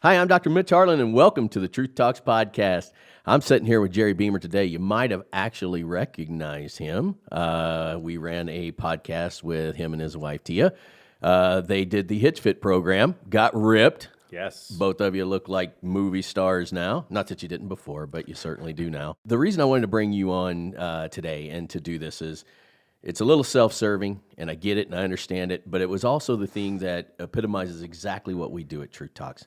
Hi, I'm Dr. Mitch Harlan, and welcome to the Truth Talks podcast. I'm sitting here with Jari Boehmer today. You might have actually recognized him. We ran a podcast with him and his wife, Tia. They did the Hitch Fit program, got ripped. Yes. Both of you look like movie stars now. Not that you didn't before, but you certainly do now. The reason I wanted to bring you on today and to do this is it's a little self-serving, and I get it and I understand it, but it was also the thing that epitomizes exactly what we do at Truth Talks.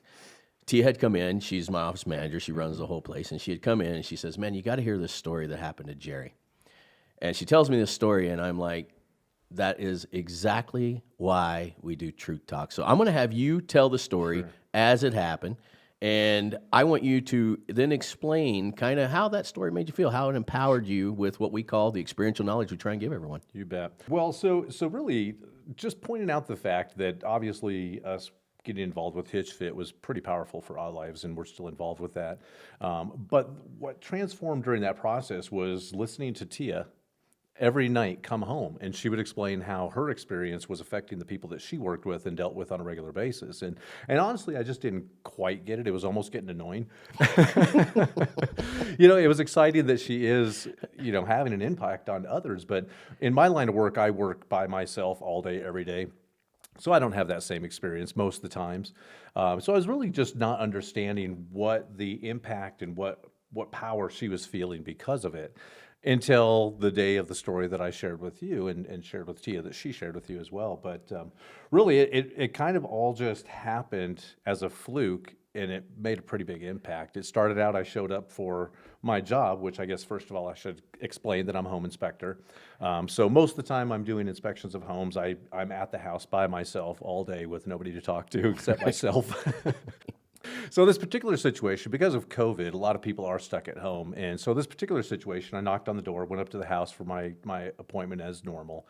Tia had come in. She's my office manager. She runs the whole place. And she had come in and she says, man, you got to hear this story that happened to Jari. And she tells me this story, and I'm like, that is exactly why we do Truth Talk. So I'm going to have you tell the story as it happened. And I want you to then explain kind of how that story made you feel, how it empowered you with what we call the experiential knowledge we try and give everyone. You bet. Well, so really just pointing out the fact that obviously us getting involved with Hitch Fit was pretty powerful for our lives, and we're still involved with that. But what transformed during that process was listening to Tia every night come home, and she would explain how her experience was affecting the people that she worked with and dealt with on a regular basis. And honestly, I just didn't quite get it. It was almost getting annoying. It was exciting that she is, having an impact on others. But in my line of work, I work by myself all day, every day. So I don't have that same experience most of the times. So I was really just not understanding what the impact and what power she was feeling because of it until the day of the story that I shared with you and shared with Tia that she shared with you as well. But really, it kind of all just happened as a fluke, and it made a pretty big impact. It started out, I showed up for my job, which I guess, first of all, I should explain that I'm a home inspector. So most of the time I'm doing inspections of homes. I'm at the house by myself all day with nobody to talk to except myself. So this particular situation, because of COVID, a lot of people are stuck at home. And so this particular situation, I knocked on the door, went up to the house for my appointment as normal,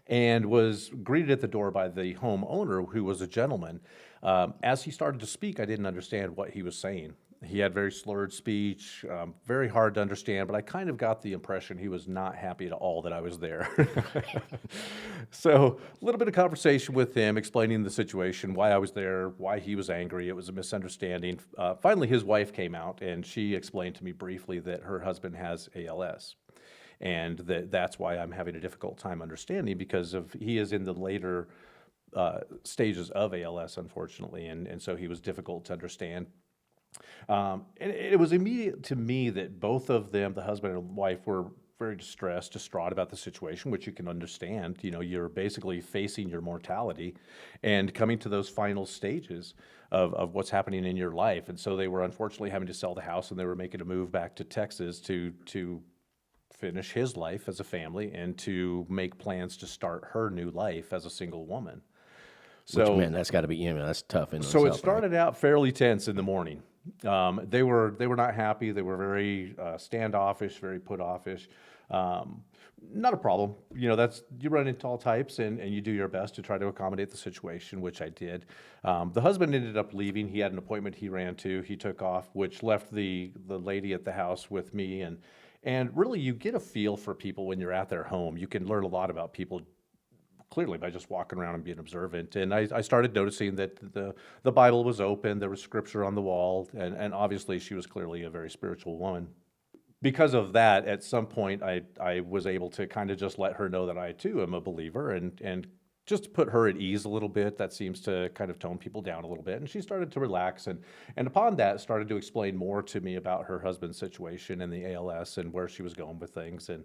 and was greeted at the door by the homeowner, who was a gentleman. As he started to speak, I didn't understand what he was saying. He had very slurred speech, very hard to understand, but I kind of got the impression he was not happy at all that I was there. So a little bit of conversation with him, explaining the situation, why I was there, why he was angry. It was a misunderstanding. Finally, his wife came out, and she explained to me briefly that her husband has ALS. And that's why I'm having a difficult time understanding, because he is in the later stages of ALS, unfortunately, and so he was difficult to understand. And it was immediate to me that both of them, the husband and wife, were very distraught about the situation, which you can understand. You're basically facing your mortality and coming to those final stages of what's happening in your life. And so they were unfortunately having to sell the house, and they were making a move back to Texas to finish his life as a family and to make plans to start her new life as a single woman. So, man, that's got to be, that's tough. So it started out fairly tense in the morning. They were not happy. They were very standoffish, very put-offish. Not a problem. You run into all types, and you do your best to try to accommodate the situation, which I did. The husband ended up leaving. He had an appointment he ran to. He took off, which left the lady at the house with me. And really, you get a feel for people when you're at their home. You can learn a lot about people clearly by just walking around and being observant. And I started noticing that the Bible was open, there was scripture on the wall, and obviously she was clearly a very spiritual woman. Because of that, at some point, I was able to kind of just let her know that I too am a believer, and just to put her at ease a little bit. That seems to kind of tone people down a little bit. And she started to relax, and upon that started to explain more to me about her husband's situation and the ALS and where she was going with things. And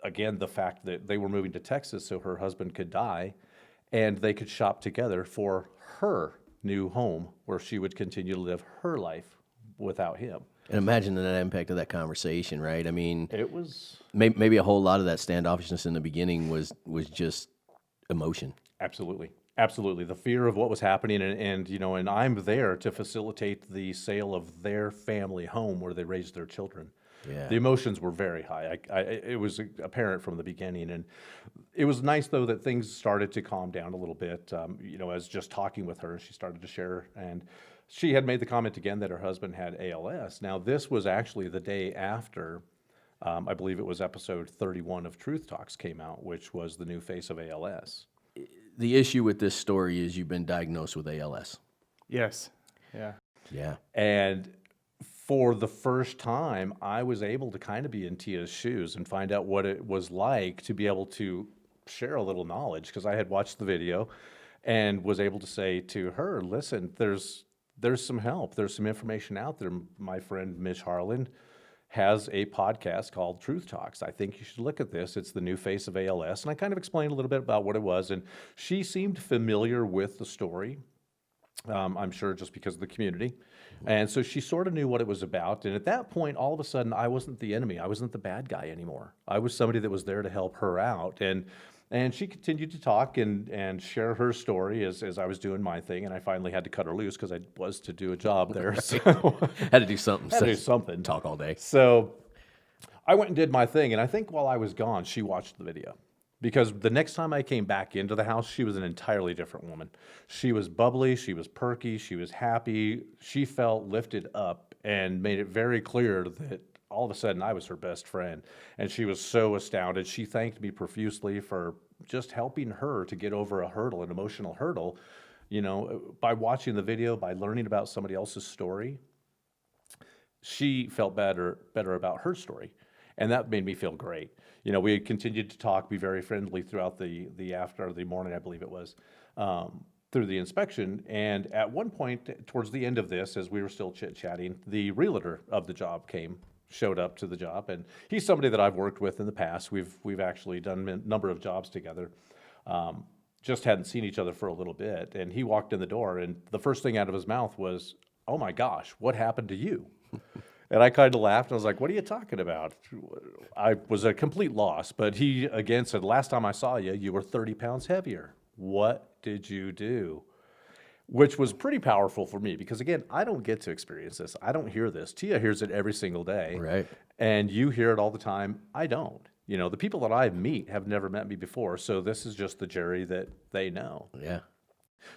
again, the fact that they were moving to Texas so her husband could die and they could shop together for her new home where she would continue to live her life without him. And imagine the impact of that conversation, right? I mean, it was maybe a whole lot of that standoffishness in the beginning was just emotion. Absolutely. The fear of what was happening, and I'm there to facilitate the sale of their family home where they raised their children. Yeah. The emotions were very high. It was apparent from the beginning, and it was nice though that things started to calm down a little bit. As just talking with her, she started to share, and she had made the comment again that her husband had ALS. Now, this was actually the day after, I believe it was episode 31 of Truth Talks came out, which was the new Face of ALS. The issue with this story is you've been diagnosed with ALS. Yes. Yeah. Yeah. And for the first time, I was able to kind of be in Tia's shoes and find out what it was like to be able to share a little knowledge, because I had watched the video and was able to say to her, listen, there's some help. There's some information out there. My friend Mish Harlan has a podcast called Truth Talks. I think you should look at this. It's the new face of ALS. And I kind of explained a little bit about what it was. And she seemed familiar with the story. I'm sure just because of the community. And so she sort of knew what it was about. And at that point, all of a sudden, I wasn't the enemy. I wasn't the bad guy anymore. I was somebody that was there to help her out. And she continued to talk and share her story as I was doing my thing. And I finally had to cut her loose because I was to do a job there. So Had to do something. had to do something. Talk all day. So I went and did my thing. And I think while I was gone, she watched the video. Because the next time I came back into the house, she was an entirely different woman. She was bubbly, she was perky, she was happy. She felt lifted up and made it very clear that all of a sudden I was her best friend. And she was so astounded. She thanked me profusely for just helping her to get over a hurdle, an emotional hurdle, by watching the video, by learning about somebody else's story. She felt better about her story. And that made me feel great. We had continued to talk, be very friendly throughout the morning, I believe it was, through the inspection. And at one point, towards the end of this, as we were still chit-chatting, the realtor of the job showed up to the job. And he's somebody that I've worked with in the past. We've actually done a number of jobs together. Just hadn't seen each other for a little bit. And he walked in the door, and the first thing out of his mouth was, "Oh my gosh, what happened to you?" And I kind of laughed, and I was like, "What are you talking about?" I was a complete loss, but he again said, "Last time I saw you, you were 30 pounds heavier. What did you do?" Which was pretty powerful for me, because again, I don't get to experience this. I don't hear this. Tia hears it every single day. Right. And you hear it all the time. I don't. The people that I meet have never met me before, so this is just the Jerry that they know. Yeah.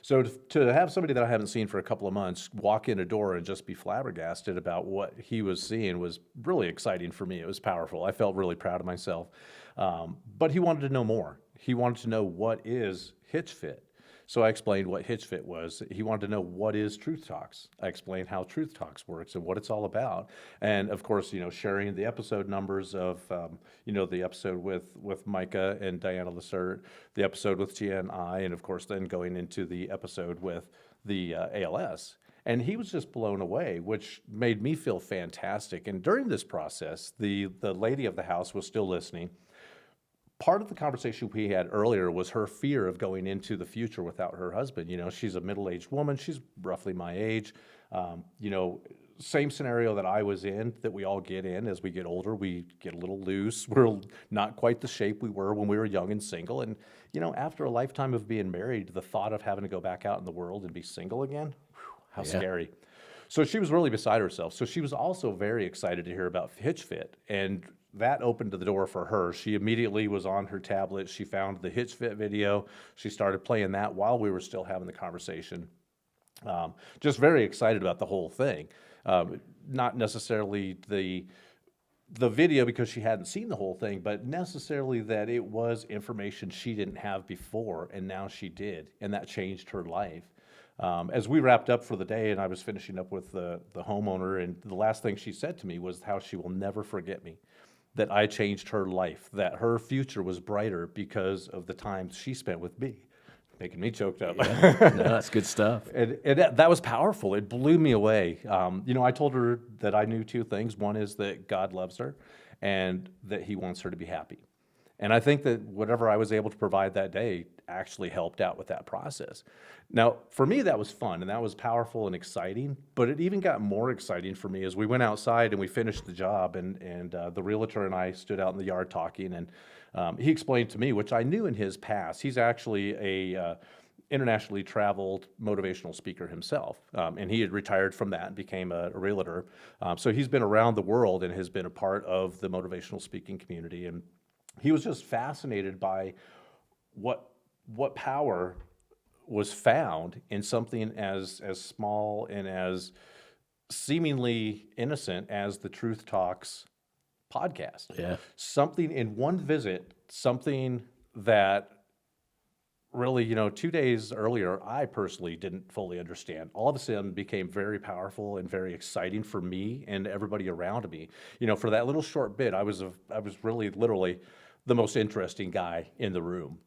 So to have somebody that I haven't seen for a couple of months walk in a door and just be flabbergasted about what he was seeing was really exciting for me. It was powerful. I felt really proud of myself. But he wanted to know more. He wanted to know, what is Hitch Fit? So I explained what Hitch Fit was. He wanted to know, what is Truth Talks? I explained how Truth Talks works and what it's all about. And of course, sharing the episode numbers of, the episode with Micah and Diana Lacert, the episode with Tia and I, and of course, then going into the episode with the ALS. And he was just blown away, which made me feel fantastic. And during this process, the lady of the house was still listening. Part of the conversation we had earlier was her fear of going into the future without her husband. She's a middle-aged woman. She's roughly my age. Same scenario that I was in, that we all get in as we get older. We get a little loose. We're not quite the shape we were when we were young and single. And, after a lifetime of being married, the thought of having to go back out in the world and be single again, how scary. So she was really beside herself. So she was also very excited to hear about Hitch Fit. And that opened the door for her. She immediately was on her tablet. She found the Hitch Fit video. She started playing that while we were still having the conversation. Just very excited about the whole thing. Not necessarily the video, because she hadn't seen the whole thing, but necessarily that it was information she didn't have before, and now she did, and that changed her life. As we wrapped up for the day and I was finishing up with the homeowner, and the last thing she said to me was how she will never forget me, that I changed her life, that her future was brighter because of the time she spent with me. Making me choked up. Yeah. No, that's good stuff. And that was powerful. It blew me away. I told her that I knew two things. One is that God loves her and that he wants her to be happy. And I think that whatever I was able to provide that day actually helped out with that process. Now, for me, that was fun and that was powerful and exciting, but it even got more exciting for me as we went outside and we finished the job, and the realtor and I stood out in the yard talking, and he explained to me, which I knew in his past, he's actually a internationally traveled motivational speaker himself, and he had retired from that and became a realtor. So he's been around the world and has been a part of the motivational speaking community, and he was just fascinated by what power was found in something as small and as seemingly innocent as the Truth Talks podcast. Yeah. Something in one visit, something that really, 2 days earlier, I personally didn't fully understand. All of a sudden became very powerful and very exciting for me and everybody around me. For that little short bit, I was really literally the most interesting guy in the room.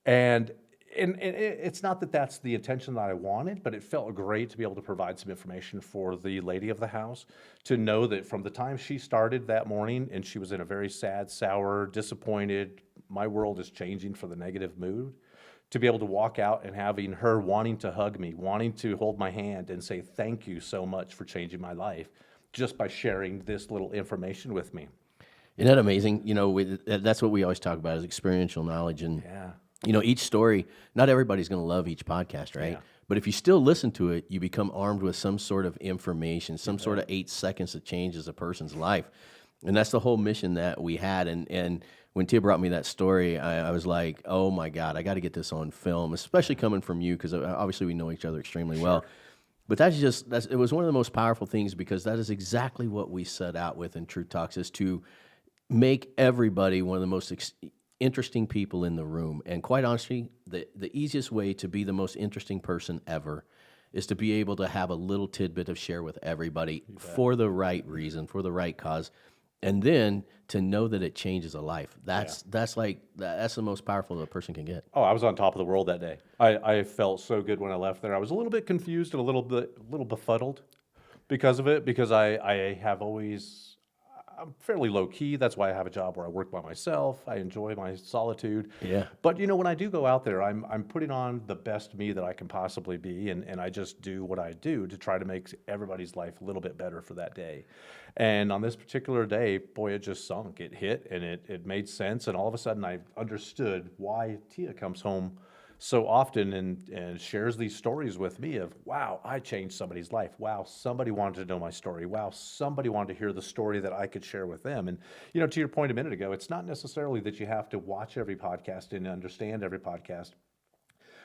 And it's not that that's the intention that I wanted, but it felt great to be able to provide some information for the lady of the house, to know that from the time she started that morning and she was in a very sad, sour, disappointed, my world is changing for the negative mood, to be able to walk out and having her wanting to hug me, wanting to hold my hand and say, thank you so much for changing my life, just by sharing this little information with me. Isn't that amazing? That's what we always talk about is experiential knowledge. And, Yeah. each story, not everybody's going to love each podcast, right? Yeah. But if you still listen to it, you become armed with some sort of information, some sort of 8 seconds that changes a person's life. And that's the whole mission that we had. And when Tia brought me that story, I was like, oh my God, I got to get this on film, especially coming from you, because obviously we know each other extremely well. But it was one of the most powerful things, because that is exactly what we set out with in Truth Talks, is to make everybody one of the most interesting people in the room. And quite honestly, the easiest way to be the most interesting person ever is to be able to have a little tidbit of share with everybody for the right reason, for the right cause. And then to know that it changes a life. That's the most powerful that a person can get. Oh, I was on top of the world that day. I felt so good when I left there. I was a little bit confused and a little befuddled because of it, because I'm fairly low key. That's why I have a job where I work by myself. I enjoy my solitude. Yeah. But when I do go out there, I'm putting on the best me that I can possibly be, and I just do what I do to try to make everybody's life a little bit better for that day. And on this particular day, boy, it just sunk. It hit, and it made sense. And all of a sudden, I understood why Tia comes home so often and shares these stories with me of, wow, I changed somebody's life. Wow, somebody wanted to know my story. Wow, somebody wanted to hear the story that I could share with them. And, to your point a minute ago, it's not necessarily that you have to watch every podcast and understand every podcast,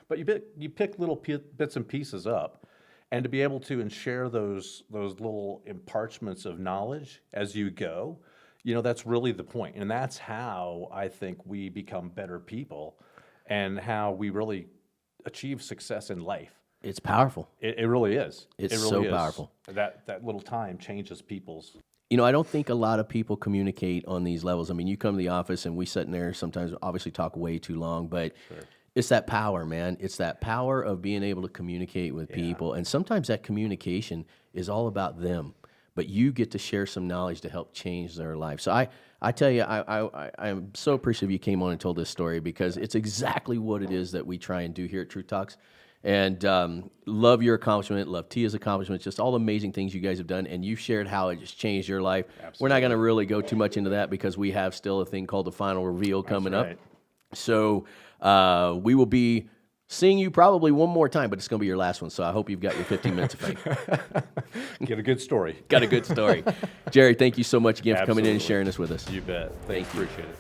but you pick little bits and pieces up, and to be able to and share those little imparchments of knowledge as you go, that's really the point. And that's how I think we become better people, and how we really achieve success in life. It's powerful. It really is. It's It really so is. powerful. That little time changes people's. I don't think a lot of people communicate on these levels. I mean, you come to the office and we sit in there, sometimes obviously talk way too long, but it's that power, man. It's that power of being able to communicate with people. And sometimes that communication is all about them, but you get to share some knowledge to help change their life. So I tell you, I'm so appreciative you came on and told this story, because it's exactly what it is that we try and do here at Truth Talks. And love your accomplishment, love Tia's accomplishments, just all the amazing things you guys have done. And you've shared how it just changed your life. Absolutely. We're not going to really go too much into that, because we have still a thing called the final reveal coming up. So we will be seeing you probably one more time, but it's going to be your last one. So I hope you've got your 15 minutes of fame. Get a good story. Got a good story. Jari, thank you so much again for coming in and Absolutely. sharing this with us. You bet. Thanks. Appreciate it.